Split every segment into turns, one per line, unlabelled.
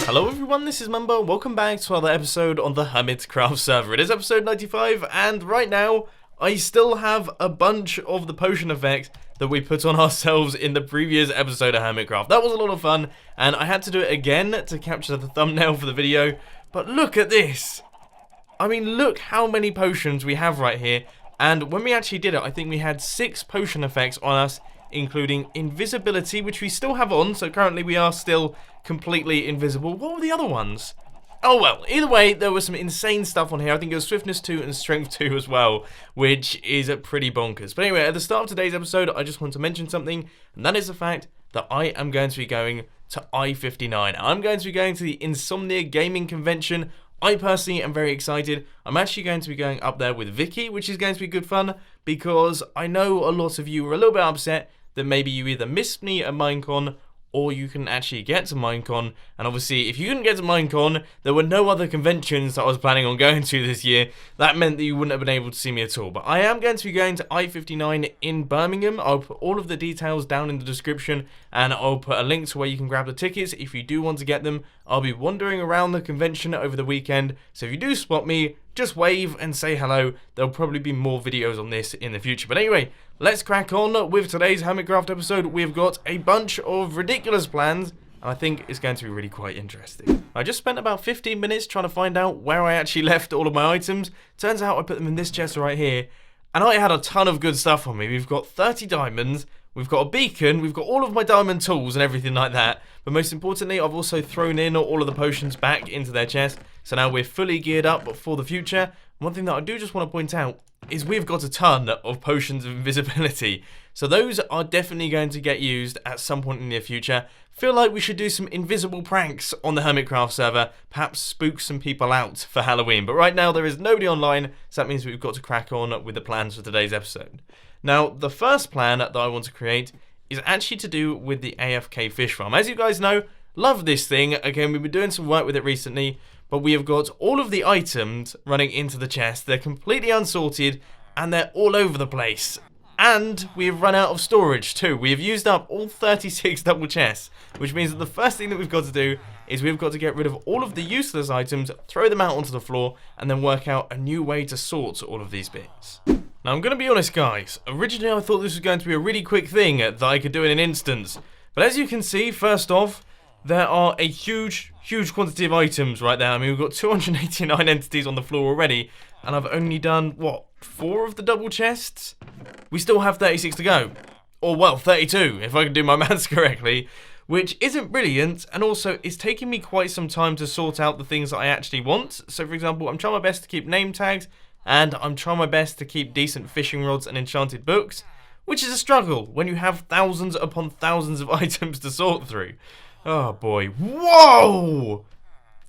Hello everyone, this is Mumbo, welcome back to another episode on the Hermitcraft server. It is episode 95, and right now, I still have a bunch of the potion effects that we put on ourselves in the previous episode of Hermitcraft. That was a lot of fun, and I had to do it again to capture the thumbnail for the video, but look at this! I mean, look how many potions we have right here, and when we actually did it, I think we had 6 potion effects on us, including invisibility, which we still have on, so currently we are still completely invisible. What were the other ones? Oh well, either way, there was some insane stuff on here. I think it was Swiftness 2 and Strength 2 as well, which is pretty bonkers. But anyway, at the start of today's episode, I just want to mention something, and that is the fact that I am going to be going to I-59. I'm going to be going to the Insomnia Gaming Convention. I personally am very excited. I'm actually going to be going up there with Vicky, which is going to be good fun, because I know a lot of you were a little bit upset that maybe you either missed me at Minecon or you can actually get to Minecon. And obviously, if you couldn't get to Minecon, there were no other conventions that I was planning on going to this year. That meant that you wouldn't have been able to see me at all. But I am going to be going to I-59 in Birmingham. I'll put all of the details down in the description, and I'll put a link to where you can grab the tickets if you do want to get them. I'll be wandering around the convention over the weekend, so if you do spot me, just wave and say hello. There'll probably be more videos on this in the future. But anyway, let's crack on with today's Hermitcraft episode. We've got a bunch of ridiculous plans, and I think it's going to be really quite interesting. I just spent about 15 minutes trying to find out where I actually left all of my items. Turns out I put them in this chest right here, and I had a ton of good stuff on me. We've got 30 diamonds, we've got a beacon, we've got all of my diamond tools and everything like that. But most importantly, I've also thrown in all of the potions back into their chest. So now we're fully geared up for the future. One thing that I do just want to point out is we've got a ton of potions of invisibility. So those are definitely going to get used at some point in the near future. Feel like we should do some invisible pranks on the Hermitcraft server. Perhaps spook some people out for Halloween. But right now there is nobody online, so that means we've got to crack on with the plans for today's episode. Now, the first plan that I want to create is actually to do with the AFK fish farm. As you guys know, love this thing. Again, we've been doing some work with it recently, but we have got all of the items running into the chest. They're completely unsorted, and they're all over the place. And we have run out of storage too. We have used up all 36 double chests, which means that the first thing that we've got to do is we've got to get rid of all of the useless items, throw them out onto the floor, and then work out a new way to sort all of these bits. Now, I'm going to be honest, guys. Originally, I thought this was going to be a really quick thing that I could do in an instance. But as you can see, first off, there are a huge quantity of items right there. I mean, we've got 289 entities on the floor already, and I've only done, what, 4 of the double chests? We still have 36 to go. Or, well, 32, if I can do my maths correctly, which isn't brilliant, and also it's taking me quite some time to sort out the things that I actually want. So, for example, I'm trying my best to keep name tags, and I'm trying my best to keep decent fishing rods and enchanted books, which is a struggle when you have thousands upon thousands of items to sort through. Oh boy. Whoa!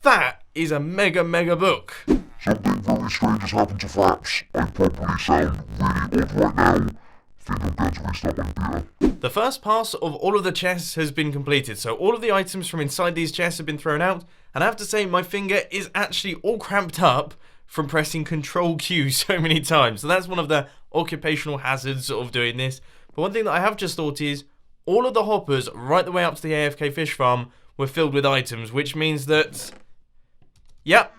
That is a mega book.
Something very strange has happened to Fraps. I probably sound really odd right now. Think I'm going to restart my computer.
The first pass of all of the chests has been completed, so all of the items from inside these chests have been thrown out, and I have to say my finger is actually all cramped up from pressing Control Q so many times. So that's one of the occupational hazards of doing this. But one thing that I have just thought is, all of the hoppers right the way up to the AFK fish farm were filled with items, which means that, yep,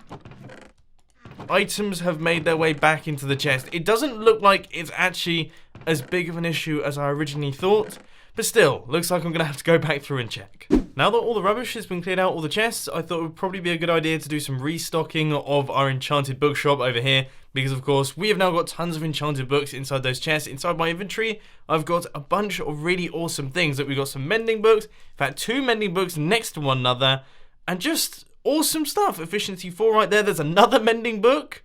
items have made their way back into the chest. It doesn't look like it's actually as big of an issue as I originally thought, but still, looks like I'm going to have to go back through and check. Now that all the rubbish has been cleared out, all the chests, I thought it would probably be a good idea to do some restocking of our enchanted bookshop over here, because of course we have now got tons of enchanted books inside those chests. Inside my inventory, I've got a bunch of really awesome things. That we've got some mending books, in fact 2 mending books next to one another, and just awesome stuff. Efficiency 4 right there, there's another mending book.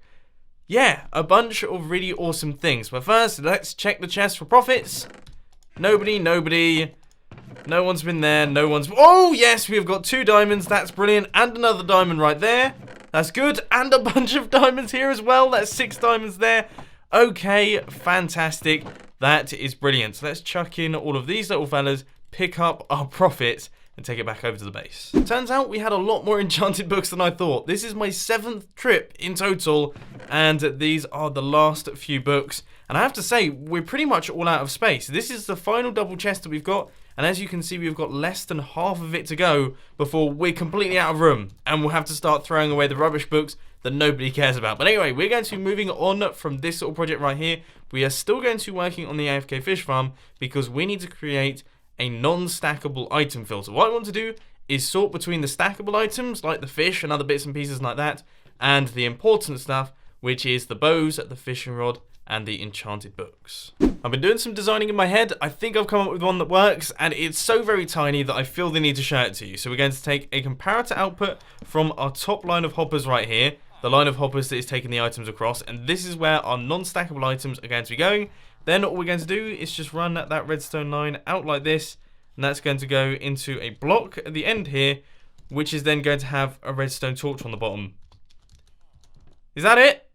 Yeah, a bunch of really awesome things. But first, let's check the chest for profits. Nobody. No one's been there, no one's... Oh, yes, we've got 2 diamonds, that's brilliant, and another diamond right there. That's good, and a bunch of diamonds here as well, that's 6 diamonds there. Okay, fantastic, that is brilliant. So let's chuck in all of these little fellas, pick up our profits, and take it back over to the base. Turns out we had a lot more enchanted books than I thought. This is my 7th trip in total, and these are the last few books. And I have to say, we're pretty much all out of space. This is the final double chest that we've got, And as you can see, we've got less than half of it to go before we're completely out of room. And we'll have to start throwing away the rubbish books that nobody cares about. But anyway, we're going to be moving on from this little project right here. We are still going to be working on the AFK fish farm because we need to create a non-stackable item filter. What I want to do is sort between the stackable items, like the fish and other bits and pieces like that, and the important stuff, which is the bows, the fishing rod, and the enchanted books. I've been doing some designing in my head. I think I've come up with one that works, and it's so very tiny that I feel the need to show it to you. So we're going to take a comparator output from our top line of hoppers right here, the line of hoppers that is taking the items across, and this is where our non-stackable items are going to be going. Then all we're going to do is just run that redstone line out like this, and that's going to go into a block at the end here, which is then going to have a redstone torch on the bottom. Is that it?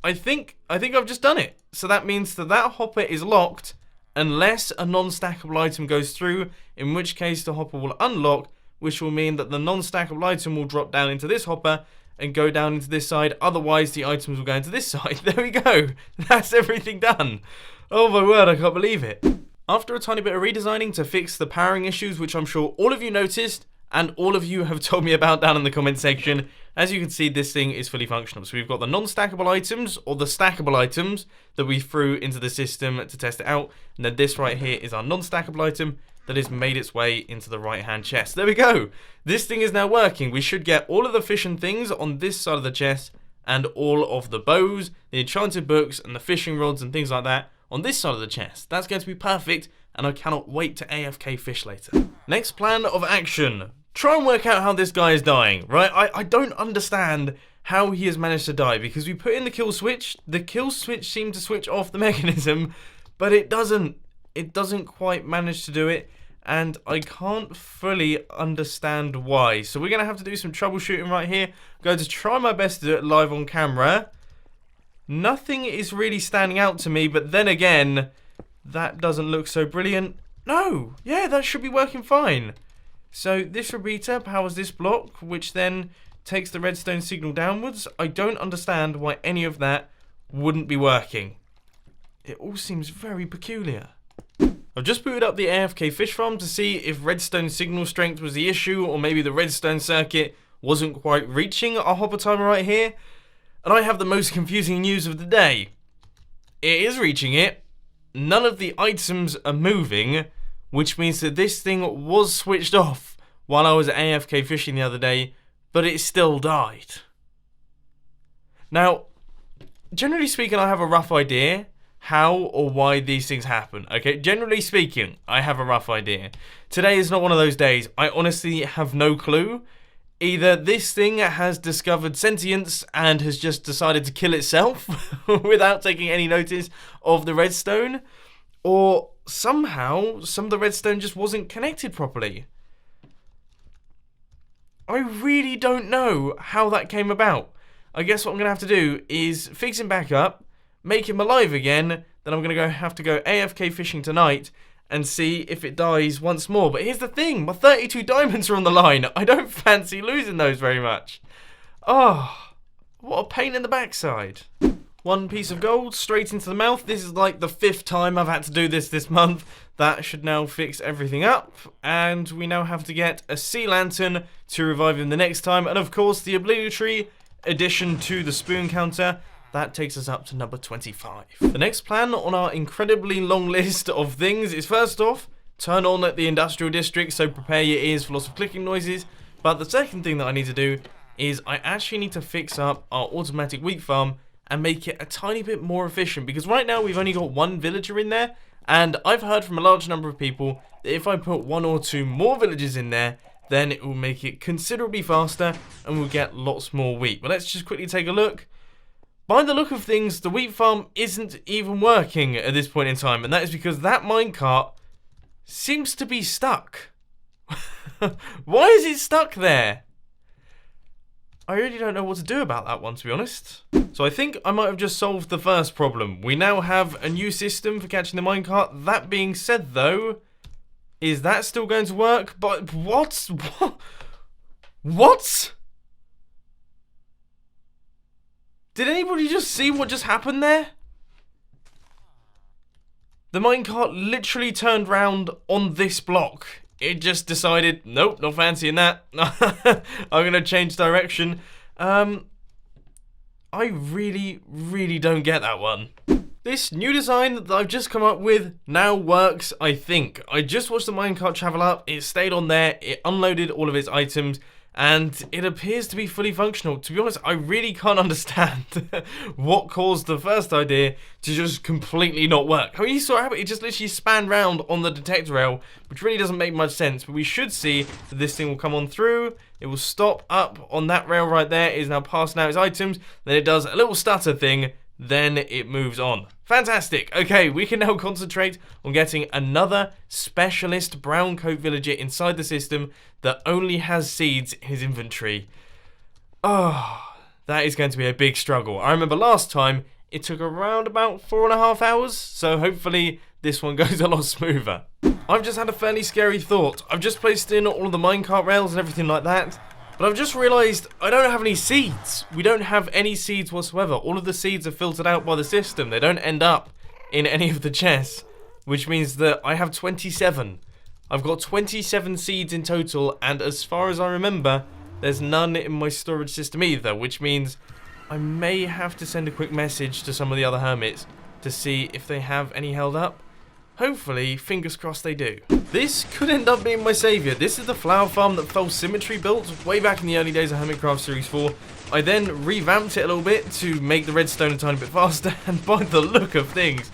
I think I've just done it. So that means that hopper is locked unless a non-stackable item goes through, in which case the hopper will unlock, which will mean that the non-stackable item will drop down into this hopper and go down into this side. Otherwise, the items will go into this side. There we go. That's everything done. Oh my word, I can't believe it. After a tiny bit of redesigning to fix the powering issues, which I'm sure all of you noticed, and all of you have told me about down in the comment section, as you can see, this thing is fully functional. So we've got the non-stackable items, or the stackable items, that we threw into the system to test it out. And then this right here is our non-stackable item that has made its way into the right-hand chest. There we go. This thing is now working. We should get all of the fish and things on this side of the chest, and all of the bows, the enchanted books, and the fishing rods and things like that on this side of the chest. That's going to be perfect, and I cannot wait to AFK fish later. Next plan of action. Try and work out how this guy is dying, right? I don't understand how he has managed to die, because we put in the kill switch seemed to switch off the mechanism, but it doesn't quite manage to do it, and I can't fully understand why. So we're going to have to do some troubleshooting right here. I'm going to try my best to do it live on camera. Nothing is really standing out to me, but then again, that doesn't look so brilliant. No, yeah, that should be working fine. So this repeater powers this block, which then takes the redstone signal downwards. I don't understand why any of that wouldn't be working. It all seems very peculiar. I've just booted up the AFK fish farm to see if redstone signal strength was the issue, or maybe the redstone circuit wasn't quite reaching our hopper timer right here. And I have the most confusing news of the day. It is reaching it. None of the items are moving, which means that this thing was switched off while I was AFK fishing the other day, but it still died. Now, generally speaking, I have a rough idea how or why these things happen, okay? Generally speaking, I have a rough idea. Today is not one of those days. I honestly have no clue. Either this thing has discovered sentience and has just decided to kill itself without taking any notice of the redstone, or somehow some of the redstone just wasn't connected properly. I really don't know how that came about. I guess what I'm going to have to do is fix him back up, make him alive again, then I'm going to have to go AFK fishing tonight and see if it dies once more. But here's the thing, my 32 diamonds are on the line. I don't fancy losing those very much. Oh, what a pain in the backside. One piece of gold straight into the mouth. This is like the 5th time I've had to do this month. That should now fix everything up. And we now have to get a sea lantern to revive him the next time. And of course, the obligatory addition to the spoon counter. That takes us up to number 25. The next plan on our incredibly long list of things is, first off, turn on the industrial district, so prepare your ears for lots of clicking noises. But the second thing that I need to do is I actually need to fix up our automatic wheat farm and make it a tiny bit more efficient, because right now we've only got 1 villager in there, and I've heard from a large number of people that if I put 1 or 2 more villagers in there, then it will make it considerably faster and we'll get lots more wheat. But let's just quickly take a look. By the look of things, the wheat farm isn't even working at this point in time, and that is because that minecart seems to be stuck. Why is it stuck there? I really don't know what to do about that one, to be honest. So I think I might have just solved the first problem. We now have a new system for catching the minecart. That being said, though, is that still going to work? But what? What? Did anybody just see what just happened there? The minecart literally turned round on this block. It just decided, nope, not fancying that. I'm gonna change direction. I really don't get that one. This new design that I've just come up with now works, I think. I just watched the minecart travel up, it stayed on there, it unloaded all of its items, and it appears to be fully functional. To be honest, I really can't understand what caused the first idea to just completely not work. I mean, you saw how it just literally span round on the detector rail, which really doesn't make much sense, but we should see that this thing will come on through, it will stop up on that rail right there, it is now passing out its items, then it does a little stutter thing, then it moves on. Fantastic. Okay, we can now concentrate on getting another specialist brown coat villager inside the system that only has seeds in his inventory. Oh, that is going to be a big struggle. I remember last time it took around about 4.5 hours, so hopefully this one goes a lot smoother. I've just had a fairly scary thought. I've just placed in all of the minecart rails and everything like that, but I've just realised I don't have any seeds. We don't have any seeds whatsoever. All of the seeds are filtered out by the system. They don't end up in any of the chests, which means that I have 27. I've got 27 seeds in total, and as far as I remember, there's none in my storage system either, which means I may have to send a quick message to some of the other hermits to see if they have any held up. Hopefully, fingers crossed they do. This could end up being my saviour. This is the flower farm that Fell Symmetry built way back in the early days of Hermitcraft Series 4. I then revamped it a little bit to make the redstone a tiny bit faster, and by the look of things,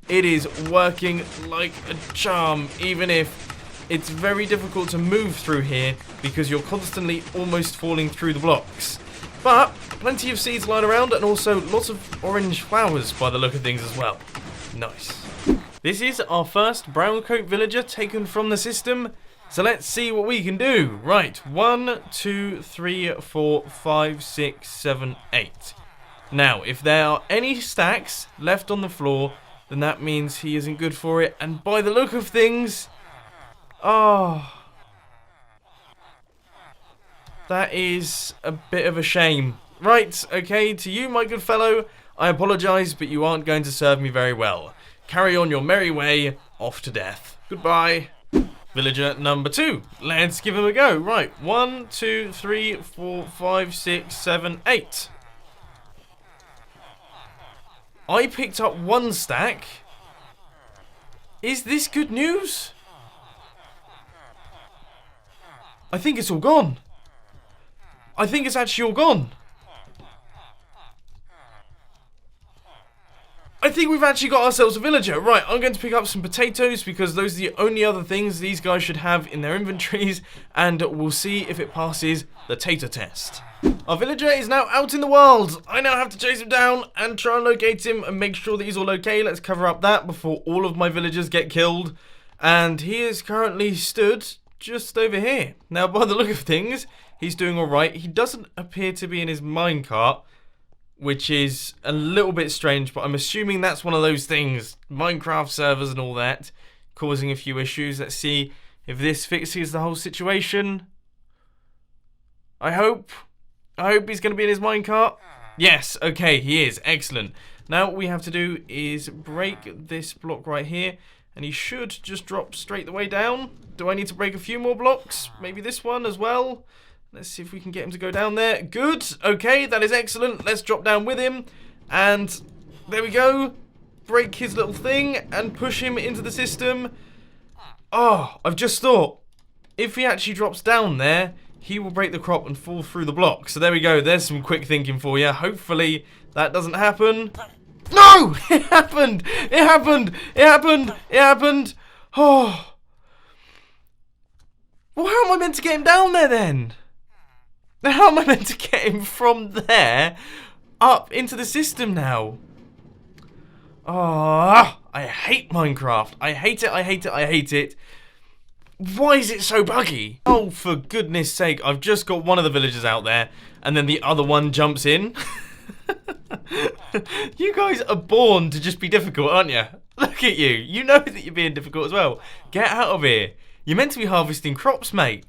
it is working like a charm, even if it's very difficult to move through here because you're constantly almost falling through the blocks. But plenty of seeds lying around, and also lots of orange flowers by the look of things as well. Nice. This is our first brown coat villager taken from the system, so let's see what we can do. Right, 1, 2, 3, 4, 5, 6, 7, 8. Now, if there are any stacks left on the floor, then that means he isn't good for it, and by the look of things, oh, that is a bit of a shame. Right, okay, to you, my good fellow, I apologise, but you aren't going to serve me very well. Carry on your merry way, off to death. Goodbye. Villager number 2. Let's give him a go. Right, 1, 2, 3, 4, 5, 6, 7, 8. I picked up 1 stack. Is this good news? I think it's all gone. I think it's actually all gone. I think we've actually got ourselves a villager. Right, I'm going to pick up some potatoes because those are the only other things these guys should have in their inventories, and we'll see if it passes the tater test. Our villager is now out in the world. I now have to chase him down and try and locate him and make sure that he's all okay. Let's cover up that before all of my villagers get killed. And he is currently stood just over here. Now, by the look of things, he's doing alright. He doesn't appear to be in his minecart, which is a little bit strange, but I'm assuming that's one of those things, Minecraft servers and all that, causing a few issues. Let's see if this fixes the whole situation. I hope he's going to be in his minecart. Yes, okay, he is. Excellent. Now what we have to do is break this block right here, and he should just drop straight the way down. Do I need to break a few more blocks? Maybe this one as well? Let's see if we can get him to go down there. Good. Okay, that is excellent. Let's drop down with him. And there we go. Break his little thing and push him into the system. Oh, I've just thought, if he actually drops down there, he will break the crop and fall through the block. So there we go. There's some quick thinking for you. Hopefully that doesn't happen. No! It happened! It happened! It happened! It happened! Oh. Well, how am I meant to get him down there then? How am I meant to get him from there up into the system now? Oh, I hate Minecraft. I hate it, I hate it, I hate it. Why is it so buggy? Oh, for goodness sake, I've just got one of the villagers out there, and then the other one jumps in. You guys are born to just be difficult, aren't you? Look at you. You know that you're being difficult as well. Get out of here. You're meant to be harvesting crops, mate.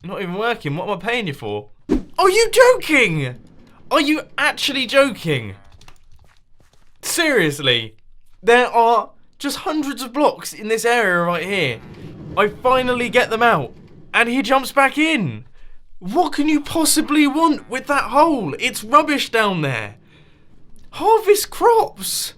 You're not even working. What am I paying you for? Are you joking? Are you actually joking? Seriously? There are Just hundreds of blocks in this area right here. I finally get them out, and he jumps back in. What can you possibly want with that hole? It's rubbish down there. Harvest crops.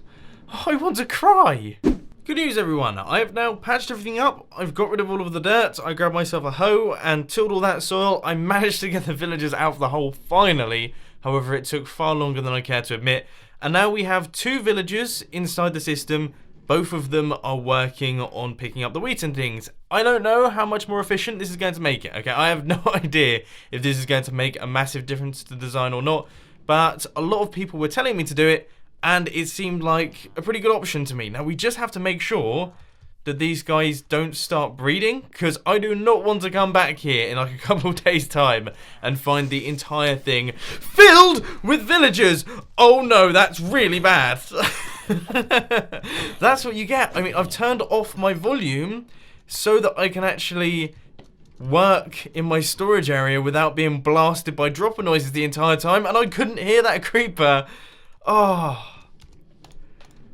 I want to cry. Good news, everyone. I have now patched everything up. I've got rid of all of the dirt. I grabbed myself a hoe and tilled all that soil. I managed to get the villagers out of the hole finally. However, it took far longer than I care to admit. And now we have 2 villagers inside the system. Both of them are working on picking up the wheat and things. I don't know how much more efficient this is going to make it, okay? I have no idea if this is going to make a massive difference to the design or not. But a lot of people were telling me to do it. And it seemed like a pretty good option to me. Now, we just have to make sure that these guys don't start breeding, because I do not want to come back here in like a couple of days' time and find the entire thing filled with villagers. Oh no, that's really bad. That's what you get. I mean, I've turned off my volume so that I can actually work in my storage area without being blasted by dropper noises the entire time, and I couldn't hear that creeper. Oh,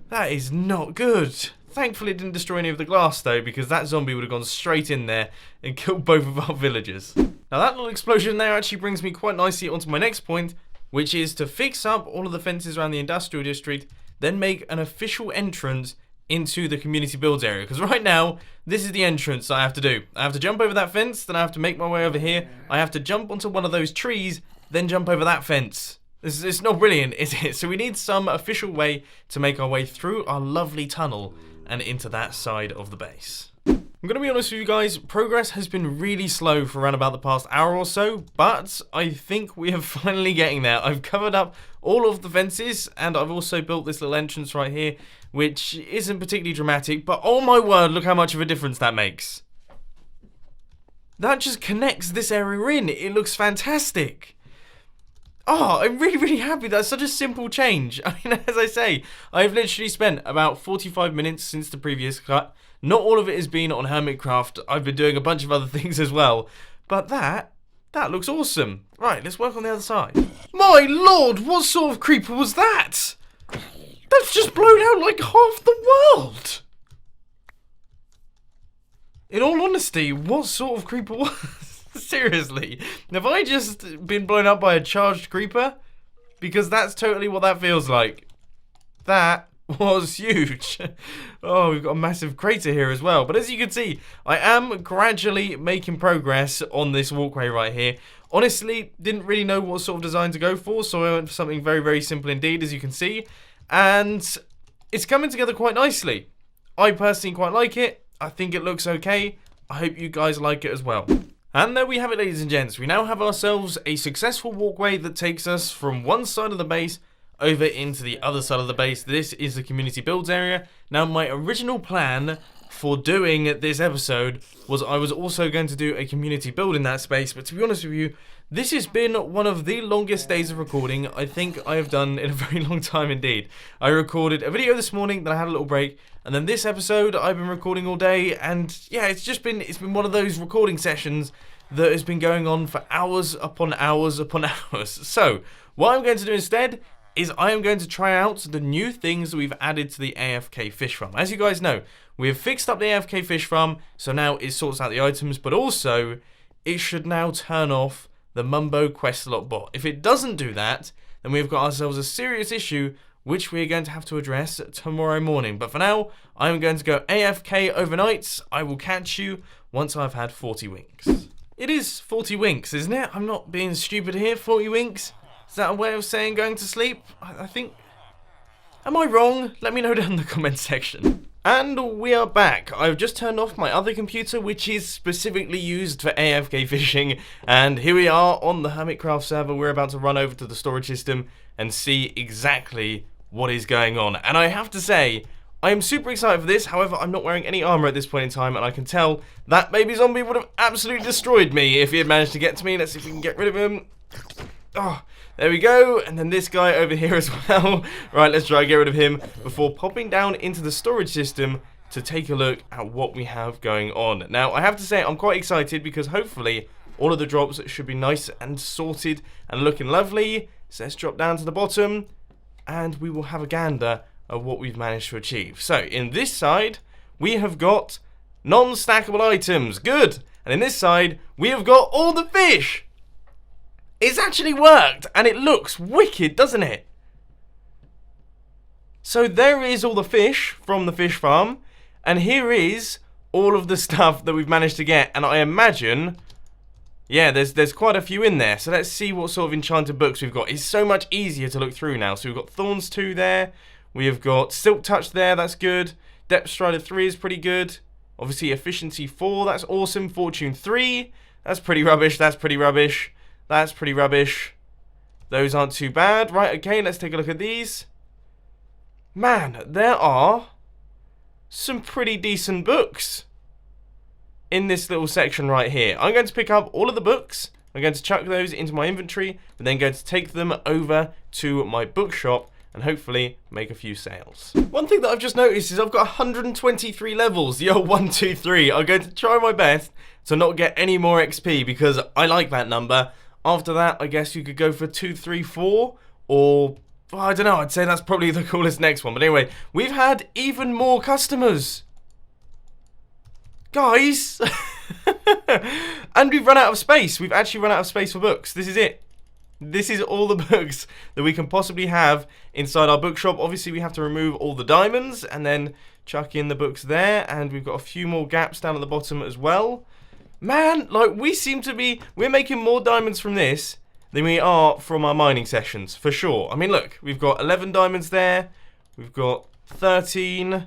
that is not good. Thankfully it didn't destroy any of the glass though, because that zombie would have gone straight in there and killed both of our villagers. Now that little explosion there actually brings me quite nicely onto my next point, which is to fix up all of the fences around the industrial district, then make an official entrance into the community builds area. Because right now, this is the entrance I have to do. I have to jump over that fence, then I have to make my way over here. I have to jump onto one of those trees, then jump over that fence. It's not brilliant, is it? So we need some official way to make our way through our lovely tunnel and into that side of the base. I'm going to be honest with you guys, progress has been really slow for around about the past hour or so, but I think we are finally getting there. I've covered up all of the fences, and I've also built this little entrance right here, which isn't particularly dramatic, but oh my word, look how much of a difference that makes. That just connects this area in. It looks fantastic. Oh, I'm really, really happy. That's such a simple change. I mean, as I say, I've literally spent about 45 minutes since the previous cut. Not all of it has been on Hermitcraft. I've been doing a bunch of other things as well. But that looks awesome. Right, let's work on the other side. My lord, what sort of creeper was that? That's just blown out like half the world. In all honesty, what sort of creeper was... Seriously, have I just been blown up by a charged creeper? Because that's totally what that feels like. That was huge. Oh, we've got a massive crater here as well. But as you can see, I am gradually making progress on this walkway right here. Honestly, didn't really know what sort of design to go for, so I went for something very, very simple indeed, as you can see. And it's coming together quite nicely. I personally quite like it. I think it looks okay. I hope you guys like it as well. And there we have it, ladies and gents. We now have ourselves a successful walkway that takes us from one side of the base over into the other side of the base. This is the community builds area. Now, my original plan for doing this episode was I was also going to do a community build in that space, but to be honest with you, this has been one of the longest days of recording I think I have done in a very long time indeed. I recorded a video this morning, then I had a little break, and then this episode I've been recording all day, and yeah, it's been one of those recording sessions that has been going on for hours upon hours upon hours. So, what I'm going to do instead is I am going to try out the new things that we've added to the AFK fish farm. As you guys know, we have fixed up the AFK fish farm, so now it sorts out the items, but also it should now turn off the Mumbo quest slot bot. If it doesn't do that, then we've got ourselves a serious issue which we're going to have to address tomorrow morning. But for now, I'm going to go AFK overnight. I will catch you once I've had 40 winks. It is 40 winks, isn't it? I'm not being stupid here. 40 winks? Is that a way of saying going to sleep? I think... Am I wrong? Let me know down in the comments section. And we are back. I've just turned off my other computer, which is specifically used for AFK fishing. And here we are on the Hermitcraft server. We're about to run over to the storage system and see exactly what is going on. And I have to say, I am super excited for this. However, I'm not wearing any armor at this point in time, and I can tell that baby zombie would have absolutely destroyed me if he had managed to get to me. Let's see if we can get rid of him. Oh, there we go. And then this guy over here as well. Right, let's try and get rid of him before popping down into the storage system to take a look at what we have going on. Now, I have to say, I'm quite excited because hopefully all of the drops should be nice and sorted and looking lovely. So let's drop down to the bottom, and we will have a gander of what we've managed to achieve. So, in this side, we have got non-stackable items. Good. And in this side, we have got all the fish. It's actually worked, and it looks wicked, doesn't it? So there is all the fish from the fish farm, and here is all of the stuff that we've managed to get, and I imagine, yeah, there's quite a few in there. So let's see what sort of enchanted books we've got. It's so much easier to look through now. So we've got Thorns 2 there, we have got Silk Touch there, that's good. Depth Strider 3 is pretty good. Obviously Efficiency 4, that's awesome. Fortune 3, that's pretty rubbish, that's pretty rubbish. That's pretty rubbish. Those aren't too bad. Right, okay, let's take a look at these. Man, there are some pretty decent books in this little section right here. I'm going to pick up all of the books. I'm going to chuck those into my inventory, and then going to take them over to my bookshop and hopefully make a few sales. One thing that I've just noticed is I've got 123 levels. Yo, 1, 2, 3. I'm going to try my best to not get any more XP because I like that number. After that, I guess you could go for 2, 3, 4, or well, I don't know. I'd say that's probably the coolest next one. But anyway, we've had even more customers. Guys! And we've run out of space. We've actually run out of space for books. This is it. This is all the books that we can possibly have inside our bookshop. Obviously, we have to remove all the diamonds and then chuck in the books there. And we've got a few more gaps down at the bottom as well. Man, like, we're making more diamonds from this than we are from our mining sessions, for sure. I mean, look, we've got 11 diamonds there. We've got 13...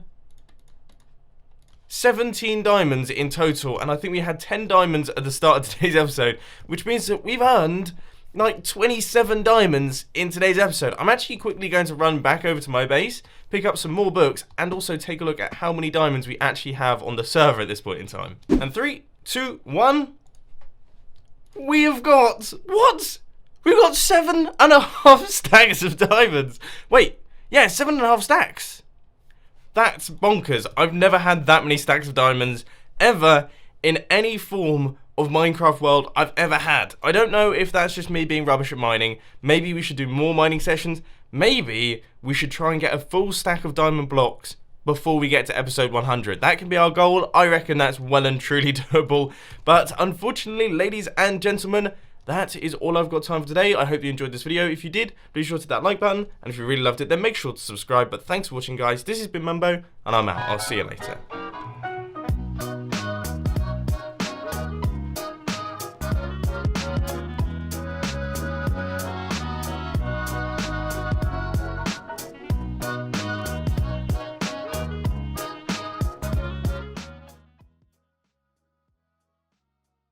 17 diamonds in total, and I think we had 10 diamonds at the start of today's episode, which means that we've earned like 27 diamonds in today's episode. I'm actually quickly going to run back over to my base, pick up some more books, and also take a look at how many diamonds we actually have on the server at this point in time. And 3, 2, 1, we have got, what? We've got 7.5 stacks of diamonds. Wait, yeah, 7.5 stacks. That's bonkers. I've never had that many stacks of diamonds ever in any form of Minecraft world I've ever had. I don't know if that's just me being rubbish at mining. Maybe we should do more mining sessions. Maybe we should try and get a full stack of diamond blocks before we get to episode 100. That can be our goal. I reckon that's well and truly doable. But unfortunately, ladies and gentlemen, that is all I've got time for today. I hope you enjoyed this video. If you did, be sure to hit that like button. And if you really loved it, then make sure to subscribe. But thanks for watching, guys. This has been Mumbo, and I'm out. I'll see you later.